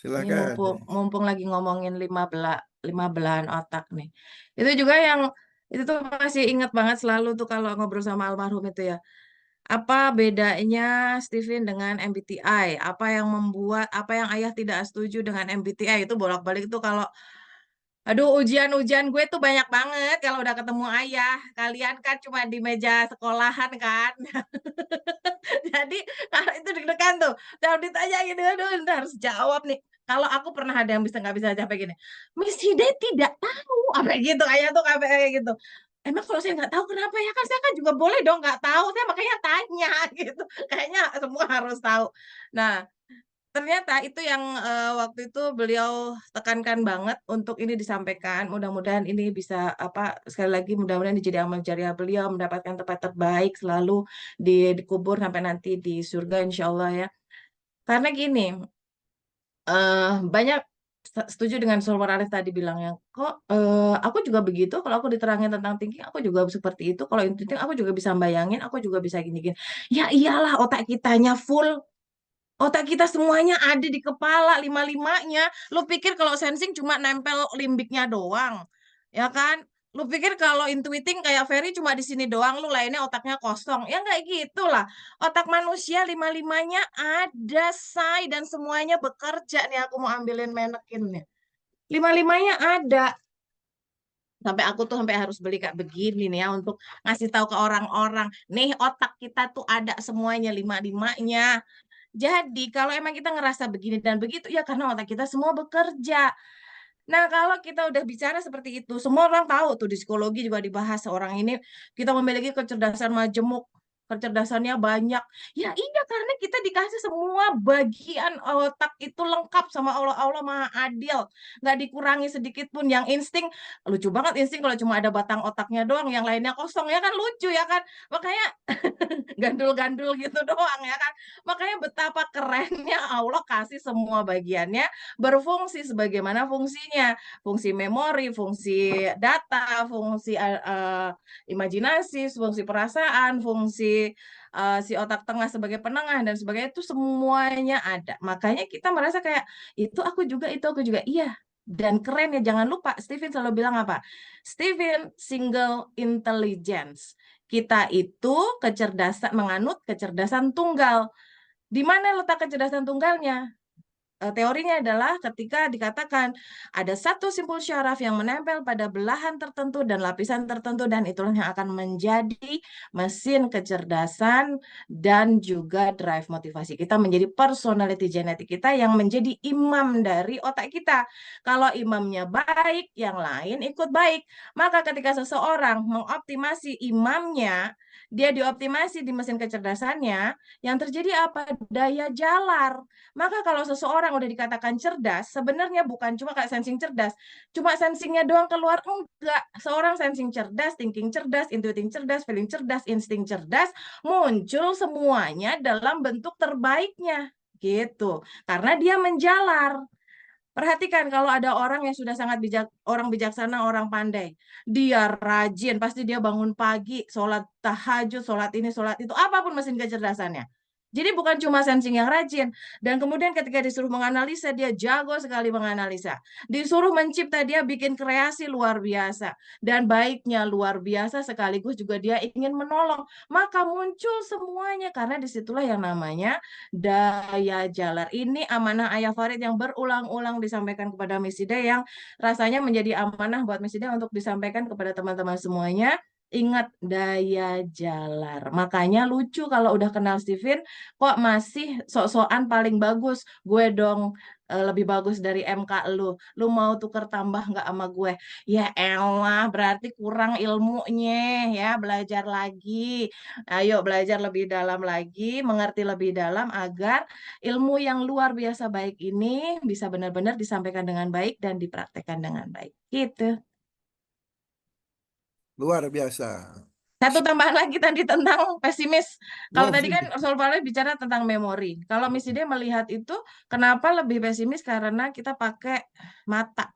Ini Silakan. mumpung lagi ngomongin lima belahan otak nih. Itu juga yang itu tuh masih ingat banget selalu tuh kalau ngobrol sama almarhum itu ya. Apa bedanya Steven dengan MBTI? Apa yang ayah tidak setuju dengan MBTI? Itu bolak-balik tuh kalau aduh, ujian-ujian gue tuh banyak banget kalau udah ketemu ayah. Kalian kan cuma di meja sekolahan kan. Jadi kalau itu deg-degan tuh. Kalau ditanya gini, aduh, ntar harus jawab nih. Kalau aku pernah ada yang nggak bisa capek gini. Miss Hide tidak tahu. Apa gitu, ayah tuh kayak gitu. Emang kalau saya nggak tahu kenapa ya kan saya kan juga boleh dong nggak tahu. Saya makanya tanya gitu. Kayaknya semua harus tahu. Nah, ternyata itu yang waktu itu beliau tekankan banget untuk ini disampaikan. Mudah-mudahan ini bisa apa sekali lagi mudah-mudahan ini jadi amal jariah beliau mendapatkan tempat terbaik selalu dikubur sampai nanti di surga insya Allah ya. Karena gini, banyak setuju dengan Solmar Alif tadi bilangnya kok aku juga begitu kalau aku diterangin tentang thinking aku juga seperti itu kalau intuitif aku juga bisa bayangin aku juga bisa gini-gini ya iyalah otak kitanya full. Otak kita semuanya ada di kepala, lima-limanya. Lu pikir kalau sensing cuma nempel limbiknya doang, ya kan? Lu pikir kalau intuiting kayak Ferry cuma di sini doang, lu lainnya otaknya kosong. Ya nggak gitu lah. Otak manusia lima-limanya ada, say, dan semuanya bekerja nih. Aku mau ambilin manekinnya. Lima-limanya ada. Sampai aku tuh sampai harus beli kayak begini nih ya untuk ngasih tahu ke orang-orang. Nih otak kita tuh ada semuanya lima-limanya. Jadi kalau emang kita ngerasa begini dan begitu ya karena otak kita semua bekerja. Nah, kalau kita udah bicara seperti itu, semua orang tahu tuh di psikologi juga dibahas seorang ini kita memiliki kecerdasan majemuk, kecerdasannya banyak. Ya iya karena kita dikasih semua bagian otak itu lengkap sama Allah. Allah Maha Adil. Nggak dikurangi sedikit pun. Yang insting, lucu banget insting kalau cuma ada batang otaknya doang, yang lainnya kosong ya kan lucu ya kan. Makanya gandul-gandul gitu doang ya kan. Makanya betapa kerennya Allah kasih semua bagiannya berfungsi sebagaimana fungsinya. Fungsi memori, fungsi data, fungsi imajinasi, fungsi perasaan, fungsi si otak tengah sebagai penengah dan sebagainya itu semuanya ada. Makanya kita merasa kayak itu aku juga. Iya. Dan keren ya, jangan lupa Steven selalu bilang apa? Steven single intelligence. Kita itu kecerdasan menganut kecerdasan tunggal. Di mana letak kecerdasan tunggalnya? Teorinya adalah ketika dikatakan ada satu simpul syaraf yang menempel pada belahan tertentu dan lapisan tertentu dan itulah yang akan menjadi mesin kecerdasan dan juga drive motivasi kita menjadi personality genetik kita yang menjadi imam dari otak kita. Kalau imamnya baik, yang lain ikut baik. Maka ketika seseorang mengoptimasi imamnya, dia dioptimasi di mesin kecerdasannya, yang terjadi apa? Daya jalar. Maka kalau seseorang udah dikatakan cerdas, sebenarnya bukan cuma kayak sensing cerdas, cuma sensingnya doang keluar, enggak. Seorang sensing cerdas, thinking cerdas, intuiting cerdas, feeling cerdas, insting cerdas, muncul semuanya dalam bentuk terbaiknya. Gitu. Karena dia menjalar. Perhatikan kalau ada orang yang sudah sangat orang bijaksana, orang pandai. Dia rajin, pasti dia bangun pagi, sholat tahajud, sholat ini, sholat itu, apapun mesin kecerdasannya. Jadi bukan cuma sensing yang rajin. Dan kemudian ketika disuruh menganalisa, dia jago sekali menganalisa. Disuruh mencipta, dia bikin kreasi luar biasa. Dan baiknya luar biasa sekaligus juga dia ingin menolong. Maka muncul semuanya karena disitulah yang namanya daya jalar. Ini amanah Ayah Farid yang berulang-ulang disampaikan kepada Misida yang rasanya menjadi amanah buat Misida untuk disampaikan kepada teman-teman semuanya. Ingat daya jalar. Makanya lucu kalau udah kenal Steven, kok masih sok-sokan paling bagus. Gue dong lebih bagus dari MK lu. Lu mau tuker tambah nggak sama gue? Ya elah, berarti kurang ilmunya ya. Belajar lagi. Ayo belajar lebih dalam lagi, mengerti lebih dalam agar ilmu yang luar biasa baik ini bisa benar-benar disampaikan dengan baik dan dipraktekkan dengan baik. Gitu. Luar biasa. Satu tambahan lagi tadi tentang pesimis. Kalau Wow, tadi kan Solvale bicara tentang memori. Kalau Miss Ide melihat itu, kenapa lebih pesimis? Karena kita pakai mata.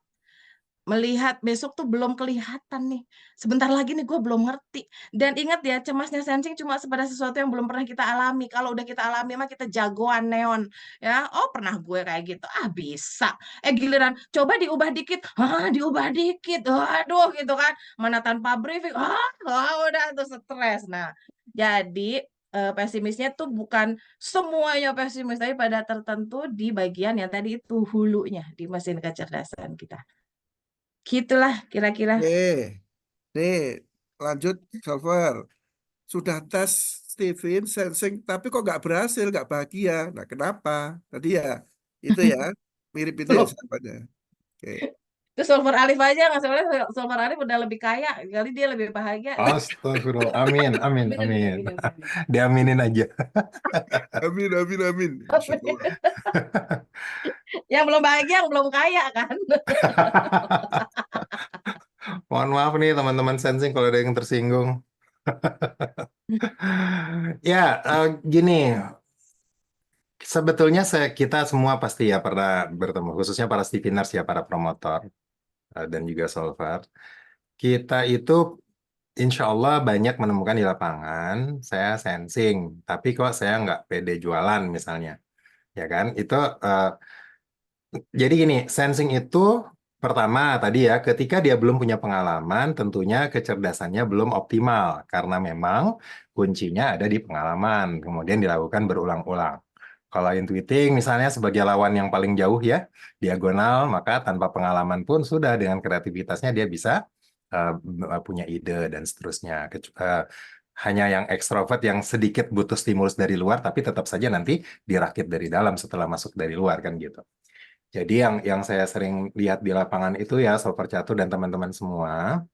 melihat besok tuh belum kelihatan nih. Sebentar lagi nih gue belum ngerti. Dan ingat ya, cemasnya sensing cuma pada sesuatu yang belum pernah kita alami. Kalau udah kita alami mah kita jagoan neon. Ya, oh pernah gue kayak gitu. Ah bisa. Giliran coba diubah dikit. Diubah dikit. Aduh gitu kan. Mana tanpa briefing. Udah tuh stres. Nah, jadi pesimisnya tuh bukan semuanya pesimis, tapi pada tertentu di bagian yang tadi itu hulunya di mesin kecerdasan kita. Gitulah kira-kira. Nih, nih lanjut solver. Sudah tes Steven sensing, tapi kok nggak berhasil, nggak bahagia. Nah, kenapa? Tadi ya, itu ya, mirip itu ya Loh, jawabannya. Oke. itu solver Alif aja nggak soalnya solver Alif udah lebih kaya, kali dia lebih bahagia. Astagfirullah. Amin, amin, Amin, amin, amin. amin, amin, amin. Diaminin aja. Amin, amin, amin. Insya Allah. Yang belum bahagia, yang belum kaya kan. Mohon maaf nih teman-teman sensing kalau ada yang tersinggung. Ya, gini, sebetulnya kita semua pasti ya pernah bertemu, khususnya para Steveners ya, para promotor dan juga solver. Kita itu insya Allah banyak menemukan di lapangan, saya sensing, tapi kok saya nggak pede jualan misalnya, ya kan? Itu jadi gini, sensing itu pertama tadi ya, ketika dia belum punya pengalaman, tentunya kecerdasannya belum optimal karena memang kuncinya ada di pengalaman, kemudian dilakukan berulang-ulang. Kalau intuiting misalnya sebagai lawan yang paling jauh ya, diagonal, maka tanpa pengalaman pun sudah dengan kreativitasnya dia bisa punya ide dan seterusnya. Hanya yang ekstrovert yang sedikit butuh stimulus dari luar, tapi tetap saja nanti dirakit dari dalam setelah masuk dari luar kan gitu. Jadi yang saya sering lihat di lapangan itu ya, solver catur dan teman-teman semua,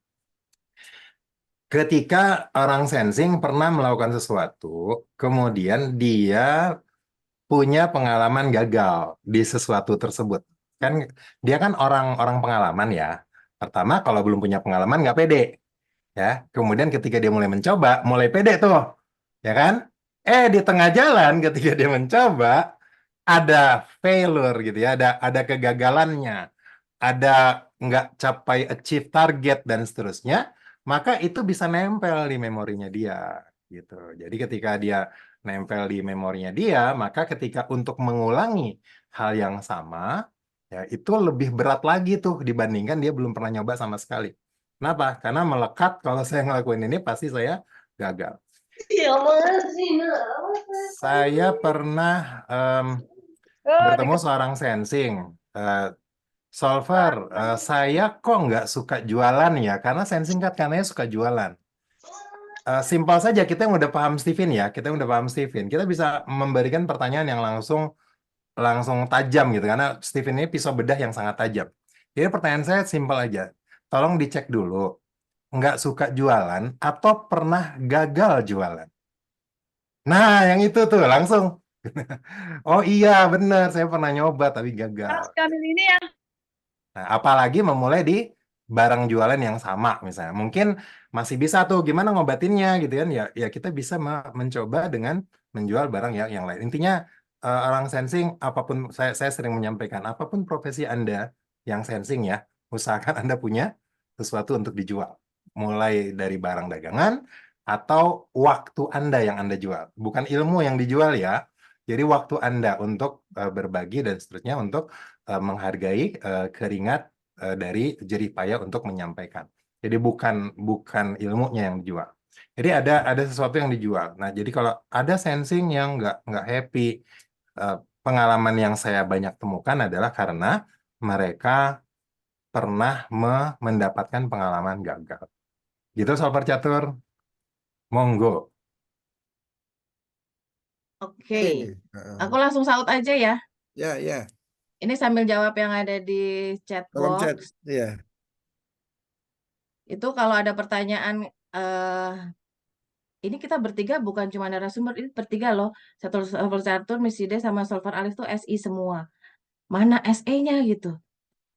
ketika orang sensing pernah melakukan sesuatu, kemudian dia punya pengalaman gagal di sesuatu tersebut. Kan dia kan orang-orang pengalaman ya. Pertama, kalau belum punya pengalaman nggak pede. Ya, kemudian ketika dia mulai mencoba, mulai pede tuh. Ya kan? Di tengah jalan ketika dia mencoba, ada failure gitu ya, ada kegagalannya, ada nggak capai achieve target dan seterusnya, maka itu bisa nempel di memorinya dia gitu. Jadi ketika dia nempel di memorinya dia, maka ketika untuk mengulangi hal yang sama, ya itu lebih berat lagi tuh dibandingkan dia belum pernah nyoba sama sekali. Kenapa? Karena melekat kalau saya ngelakuin ini pasti saya gagal. Ya masih. Saya pernah bertemu seorang sensing. Eh, Solver, saya kok nggak suka jualan ya? Karena sensing katanya suka jualan. Simpel saja, kita yang udah paham Steven ya, kita yang udah paham Steven, kita bisa memberikan pertanyaan yang langsung langsung tajam gitu, karena Steven ini pisau bedah yang sangat tajam. Jadi pertanyaan saya simpel aja, tolong dicek dulu, nggak suka jualan atau pernah gagal jualan? Nah, yang itu tuh langsung. Oh iya, benar, saya pernah nyoba tapi gagal. Mas Kamil ini ya. Nah, apalagi memulai di barang jualan yang sama misalnya. Mungkin masih bisa tuh gimana ngobatinnya gitu kan. Ya kita bisa mencoba dengan menjual barang yang lain. Intinya orang sensing apapun saya sering menyampaikan apapun profesi Anda yang sensing ya, usahakan Anda punya sesuatu untuk dijual. Mulai dari barang dagangan atau waktu Anda yang Anda jual. Bukan ilmu yang dijual ya. Jadi waktu Anda untuk berbagi dan seterusnya untuk menghargai keringat dari jerih payah untuk menyampaikan. Jadi bukan ilmunya yang dijual. Jadi ada sesuatu yang dijual. Nah, jadi kalau ada sensing yang nggak happy, pengalaman yang saya banyak temukan adalah karena mereka pernah mendapatkan pengalaman gagal. Gitu Sobat Catur. Monggo. Oke, aku Heeh. langsung saut aja ya. Ya, ya. Ini sambil jawab yang ada di chat Kolom chat. box. Ya. Itu kalau ada pertanyaan, ini kita bertiga bukan cuma narasumber, ini bertiga loh. Solver Catur, Miss Ide, sama Solver Alif tuh SI semua. Mana SE-nya gitu?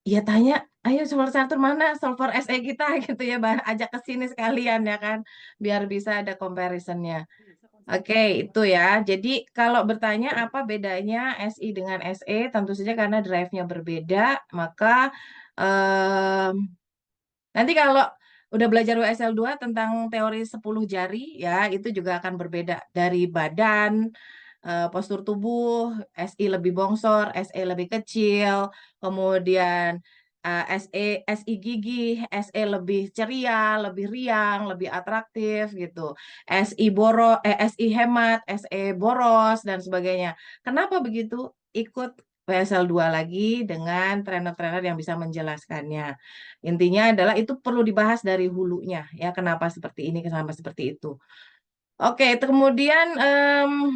Ya tanya, ayo Solver Catur mana Solver SE kita gitu ya, ajak ke sini sekalian ya kan, biar bisa ada comparisonnya. Oke, itu ya. Jadi kalau bertanya apa bedanya SI dengan SE, tentu saja karena drive-nya berbeda, maka em, nanti kalau udah belajar WSL 2 tentang teori 10 jari, ya itu juga akan berbeda dari badan, postur tubuh, SI lebih bongsor, SE lebih kecil, kemudian SI gigih, SE lebih ceria, lebih riang, lebih atraktif gitu. SI hemat, SE boros dan sebagainya. Kenapa begitu? Ikut WSL 2 lagi dengan trainer-trainer yang bisa menjelaskannya. Intinya adalah itu perlu dibahas dari hulunya ya, kenapa seperti ini, kenapa seperti itu. Oke, itu kemudian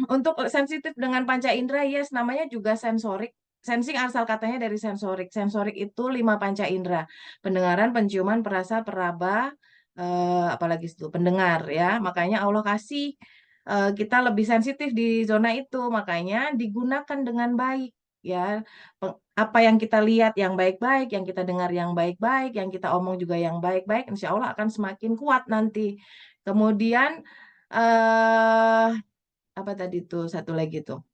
untuk sensitif dengan panca indera, yes, namanya juga sensorik. Sensing asal katanya dari sensorik. Sensorik itu 5 panca indera. Pendengaran, penciuman, perasa, peraba, apalagi itu pendengar ya. Makanya Allah kasih kita lebih sensitif di zona itu. Makanya digunakan dengan baik ya. Apa yang kita lihat yang baik-baik, yang kita dengar yang baik-baik, yang kita omong juga yang baik-baik, insya Allah akan semakin kuat nanti. Kemudian eh apa tadi tuh satu lagi tuh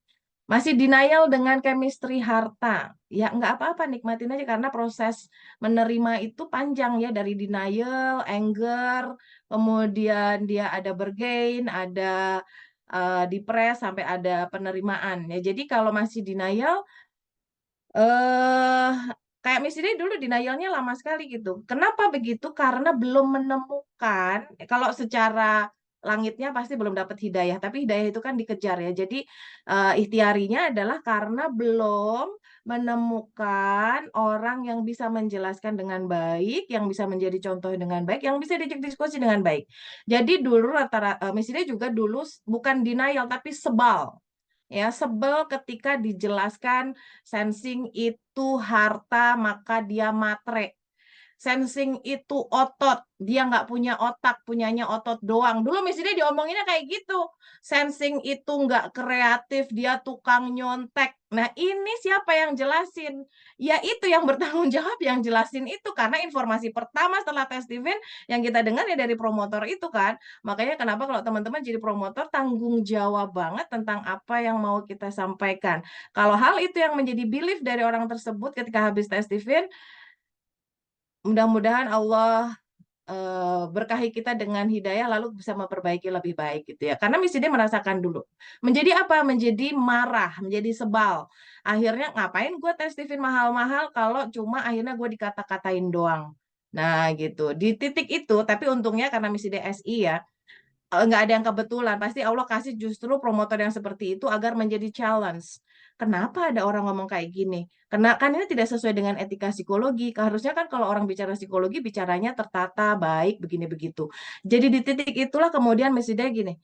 masih denial dengan chemistry harta ya nggak apa-apa nikmatin aja karena proses menerima itu panjang ya dari denial, anger, kemudian dia ada bergain, ada depres sampai ada penerimaan ya jadi kalau masih denial eh kayak misalnya dulu denialnya lama sekali gitu. Kenapa begitu? Karena belum menemukan kalau secara langitnya pasti belum dapat hidayah, tapi hidayah itu kan dikejar ya. Jadi ikhtiarinya adalah karena belum menemukan orang yang bisa menjelaskan dengan baik, yang bisa menjadi contoh dengan baik, yang bisa diajak diskusi dengan baik. Jadi dulu rata-rata misalnya juga dulu bukan denial tapi sebal ya sebel ketika dijelaskan sensing itu harta maka dia matre. Sensing itu otot, dia nggak punya otak, punyanya otot doang. Dulu misalnya diomonginnya kayak gitu. Sensing itu nggak kreatif, dia tukang nyontek. Nah ini siapa yang jelasin? Ya itu yang bertanggung jawab yang jelasin itu. Karena informasi pertama setelah tes Steven yang kita dengar ya dari promotor itu kan. Makanya kenapa kalau teman-teman jadi promotor tanggung jawab banget tentang apa yang mau kita sampaikan. Kalau hal itu yang menjadi belief dari orang tersebut ketika habis tes Steven, mudah-mudahan Allah berkahi kita dengan hidayah lalu bisa memperbaiki lebih baik gitu ya. Karena mesti dia merasakan dulu. Menjadi apa? Menjadi marah, menjadi sebal. Akhirnya ngapain gue tes TV mahal-mahal kalau cuma akhirnya gue dikata-katain doang. Nah gitu. Di titik itu, tapi untungnya karena misi DSI ya, nggak ada yang kebetulan. Pasti Allah kasih justru promotor yang seperti itu agar menjadi challenge. Kenapa ada orang ngomong kayak gini? Karena kan ini tidak sesuai dengan etika psikologi. Harusnya kan kalau orang bicara psikologi bicaranya tertata, baik, begini begitu. Jadi di titik itulah kemudian mestinya gini,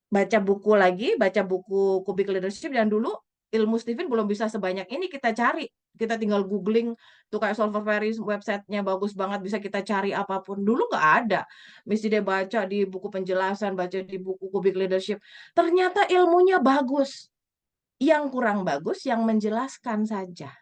baca buku lagi, baca buku Kubik Leadership dan dulu ilmu Steven belum bisa sebanyak ini kita cari. Kita tinggal googling tuh kayak Solver Paris websitenya bagus banget bisa kita cari apapun. Dulu nggak ada. Mesti dia baca di buku penjelasan, baca di buku Kubik Leadership. Ternyata ilmunya bagus. Yang kurang bagus yang menjelaskan saja.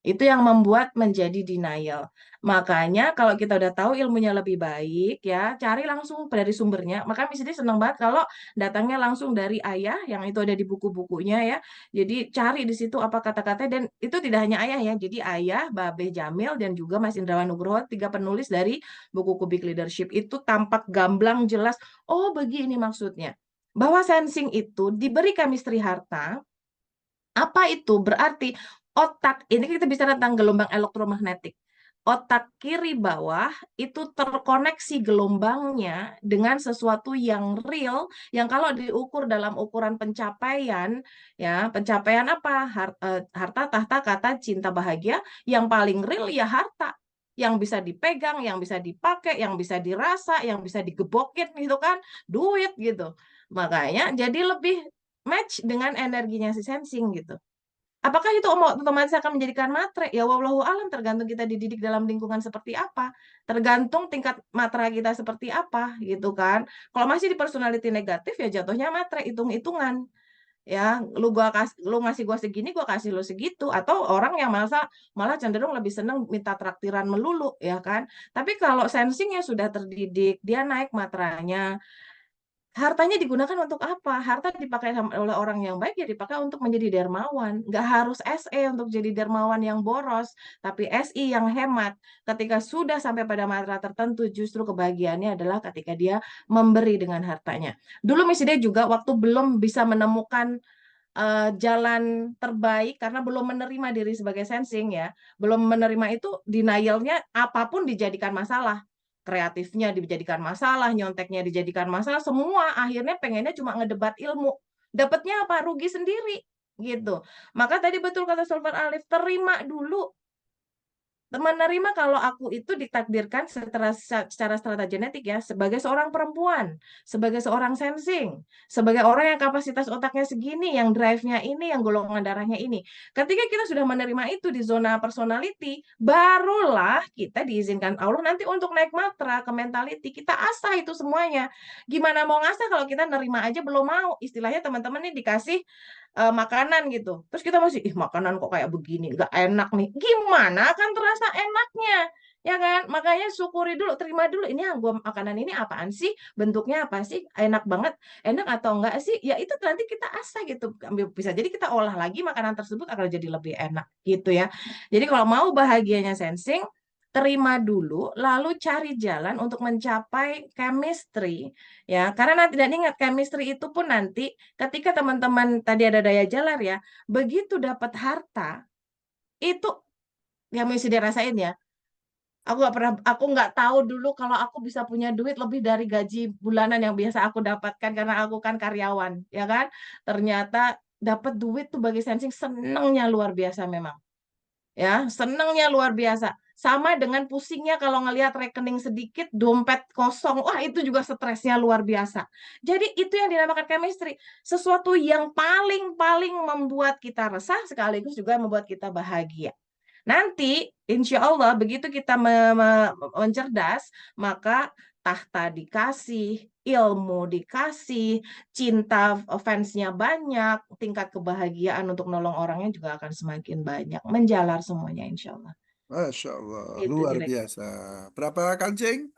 Itu yang membuat menjadi denial. Makanya kalau kita udah tahu ilmunya lebih baik ya, cari langsung dari sumbernya. Maka misalnya senang banget kalau datangnya langsung dari ayah yang itu ada di buku-bukunya ya. Jadi cari di situ apa kata-kata dan itu tidak hanya ayah ya. Jadi ayah, Babe Jamil dan juga Mas Indrawan Nugroho, 3 penulis dari buku Kubik Leadership itu tampak gamblang jelas. Oh, begini maksudnya. Bahwa sensing itu diberi chemistry harta apa itu? Berarti otak, ini kita bicara tentang gelombang elektromagnetik. Otak kiri bawah itu terkoneksi gelombangnya dengan sesuatu yang real, yang kalau diukur dalam ukuran pencapaian, ya pencapaian apa? Harta, tahta, kata, cinta, bahagia, yang paling real ya harta. Yang bisa dipegang, yang bisa dipakai, yang bisa dirasa, yang bisa digebokin gitu kan, duit gitu. Makanya jadi lebih match dengan energinya si sensing gitu. Apakah itu otomatis akan menjadikan matre? Ya wallahu alam tergantung kita dididik dalam lingkungan seperti apa. Tergantung tingkat matra kita seperti apa gitu kan. Kalau masih di personality negatif ya jatuhnya matre, hitung-hitungan. Ya, lu ngasih gua segini, gua kasih lu segitu atau orang yang malah cenderung lebih seneng minta traktiran melulu ya kan. Tapi kalau sensingnya sudah terdidik, dia naik matranya, Hartanya digunakan untuk apa? Harta dipakai oleh orang yang baik ya dipakai untuk menjadi dermawan. Nggak harus SE untuk jadi dermawan yang boros, tapi SI yang hemat. Ketika sudah sampai pada matra tertentu, justru kebahagiaannya adalah ketika dia memberi dengan hartanya. Dulu misalnya juga waktu belum bisa menemukan jalan terbaik karena belum menerima diri sebagai sensing ya, belum menerima itu denialnya apapun dijadikan masalah, kreatifnya dijadikan masalah, nyonteknya dijadikan masalah, semua akhirnya pengennya cuma ngedebat ilmu, dapatnya apa? Rugi sendiri gitu. Maka tadi betul kata Solver Alif, terima dulu. Menerima kalau aku itu ditakdirkan secara strata genetik ya, sebagai seorang perempuan, sebagai seorang sensing, sebagai orang yang kapasitas otaknya segini, yang drive-nya ini, yang golongan darahnya ini. Ketika kita sudah menerima itu di zona personality, barulah kita diizinkan Allah nanti untuk naik matra ke mentality. Kita asah itu semuanya. Gimana mau ngasah kalau kita nerima aja belum mau? Istilahnya teman-teman nih dikasih makanan gitu. Terus kita masih, ih makanan kok kayak begini, nggak enak nih. Gimana akan terasa enaknya? Ya kan? Makanya syukuri dulu, terima dulu. Ini yang gua makanan ini apaan sih? Bentuknya apa sih? Enak banget. Enak atau enggak sih? Ya itu nanti kita asah gitu. Bisa jadi kita olah lagi makanan tersebut akan jadi lebih enak gitu ya. Jadi kalau mau bahagianya sensing, terima dulu, lalu cari jalan untuk mencapai chemistry ya. Karena nanti dan ingat chemistry itu pun nanti ketika teman-teman tadi ada daya jalar ya, begitu dapat harta itu yang mesti dirasain ya. Aku nggak tahu dulu kalau aku bisa punya duit lebih dari gaji bulanan yang biasa aku dapatkan karena aku kan karyawan, ya kan? Ternyata dapat duit tuh bagi sensing senengnya luar biasa memang. Ya, senengnya luar biasa. Sama dengan pusingnya kalau ngelihat rekening sedikit, dompet kosong. Wah, itu juga stresnya luar biasa. Jadi itu yang dinamakan chemistry. Sesuatu yang paling-paling membuat kita resah sekaligus juga membuat kita bahagia. Nanti, insya Allah, begitu kita mencerdas, maka tahta dikasih, ilmu dikasih, cinta fansnya banyak, tingkat kebahagiaan untuk nolong orangnya juga akan semakin banyak. Menjalar semuanya, insya Allah. Masya Allah, Itu luar kira-kira. biasa. Berapa kancing?